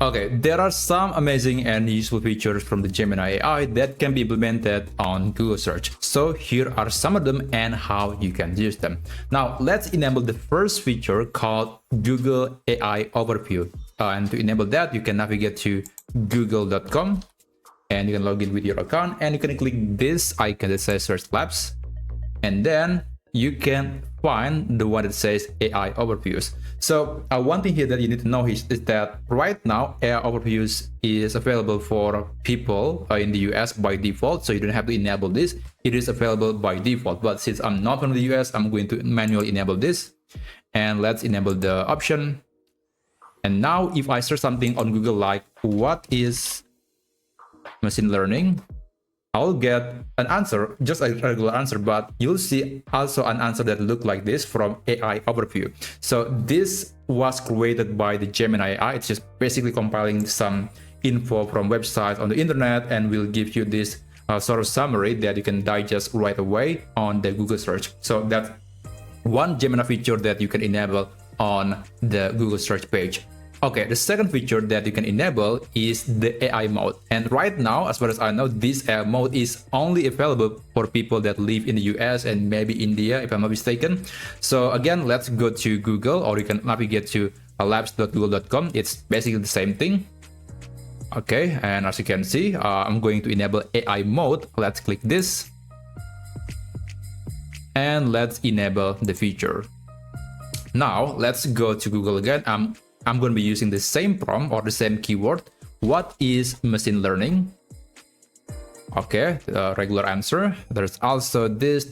Okay, there are some amazing and useful features from the Gemini AI that can be implemented on Google search. So here are some of them and how you can use them. Now let's enable the first feature called Google AI Overview. And to enable that, you can navigate to google.com and you can log in with your account and you can click this icon that says Search Labs. And then you can find the one that says AI Overviews. So one thing here that you need to know is that right now AI Overviews is available for people in the US by default, so you don't have to enable this. It is available by default, but since I'm not from the US, I'm going to manually enable this. And let's enable the option. And now if I search something on Google like what is machine learning, I'll get an answer, just a regular answer, but you'll see also an answer that look like this from AI Overview. So this was created by the Gemini AI. It's just basically compiling some info from websites on the internet and will give you this sort of summary that you can digest right away on the Google search. So that's one Gemini feature that you can enable on the Google search page. Okay, the second feature that you can enable is the AI mode. And right now, as far as I know, this AI mode is only available for people that live in the US and maybe India, if I'm not mistaken. So again, let's go to Google, or you can navigate to labs.google.com. It's basically the same thing. Okay, and as you can see, I'm going to enable AI mode. Let's click this. And let's enable the feature. Now, let's go to Google again. I'm going to be using the same prompt or the same keyword. What is machine learning? Okay, the regular answer. There's also this,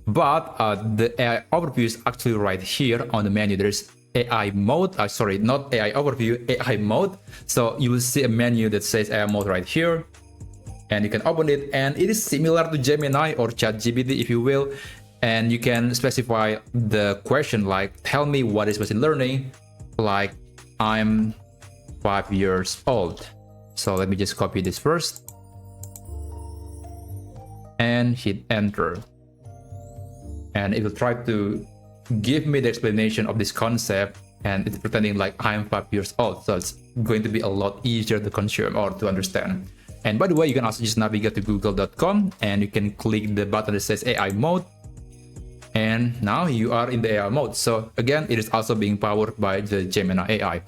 but the AI overview is actually right here on the menu. There's AI mode, sorry, not AI overview, AI mode. So you will see a menu that says AI mode right here. And you can open it, and it is similar to Gemini or ChatGPT, if you will. And you can specify the question like, tell me what is machine learning? Like, I'm 5 years old. So let me just copy this first and hit enter. And it will try to give me the explanation of this concept, and it's pretending like I'm 5 years old. So it's going to be a lot easier to consume or to understand. And by the way, you can also just navigate to google.com and you can click the button that says AI mode. And now you are in the AI mode. So again, it is also being powered by the Gemini AI.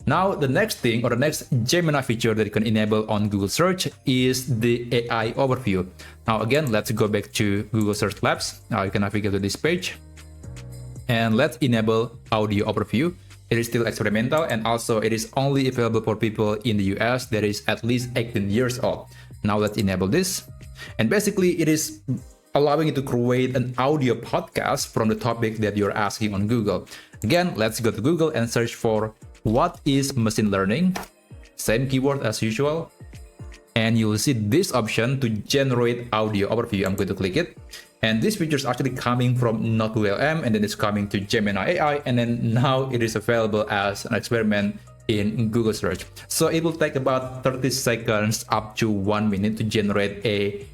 Now, the next thing or the next Gemini feature that you can enable on Google search is the AI overview. Now, again, let's go back to Google Search Labs. Now you can navigate to this page and let's enable audio overview. It is still experimental, and also it is only available for people in the US that is at least 18 years old. Now let's enable this. And basically it is allowing you to create an audio podcast from the topic that you're asking on Google. Again, let's go to Google and search for what is machine learning. Same keyword as usual. And you will see this option to generate audio overview. I'm going to click it. And this feature is actually coming from Not2LM, and then it's coming to Gemini AI, and then now it is available as an experiment in Google search. So it will take about 30 seconds up to 1 minute to generate a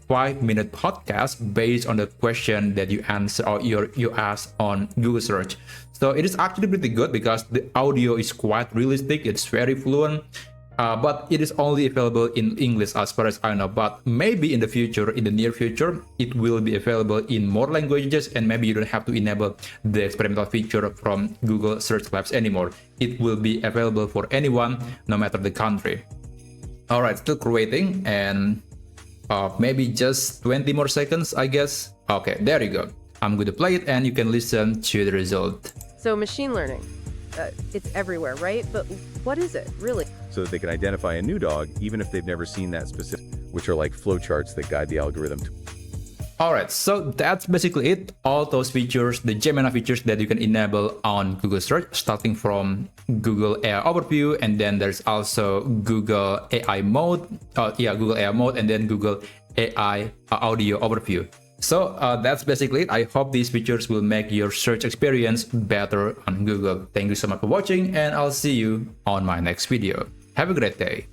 5-minute podcast based on the question that you answer or you ask on Google search. So it is actually pretty good because the audio is quite realistic. It's very fluent, but it is only available in English as far as I know. But maybe in the future, in the near future, it will be available in more languages, and maybe you don't have to enable the experimental feature from Google Search Labs anymore. It will be available for anyone, no matter the country. All right, still creating, and maybe just 20 more seconds, I guess. Okay, there you go. I'm going to play it and you can listen to the result. So machine learning, it's everywhere, right? But what is it really? So that they can identify a new dog, even if they've never seen that specific, which are like flowcharts that guide the algorithm. Alright, so that's basically it. All those features, the Gemini features that you can enable on Google search, starting from Google AI Overview, and then there's also Google AI Mode, Google AI Mode, and then Google AI Audio Overview. So that's basically it. I hope these features will make your search experience better on Google. Thank you so much for watching, and I'll see you on my next video. Have a great day.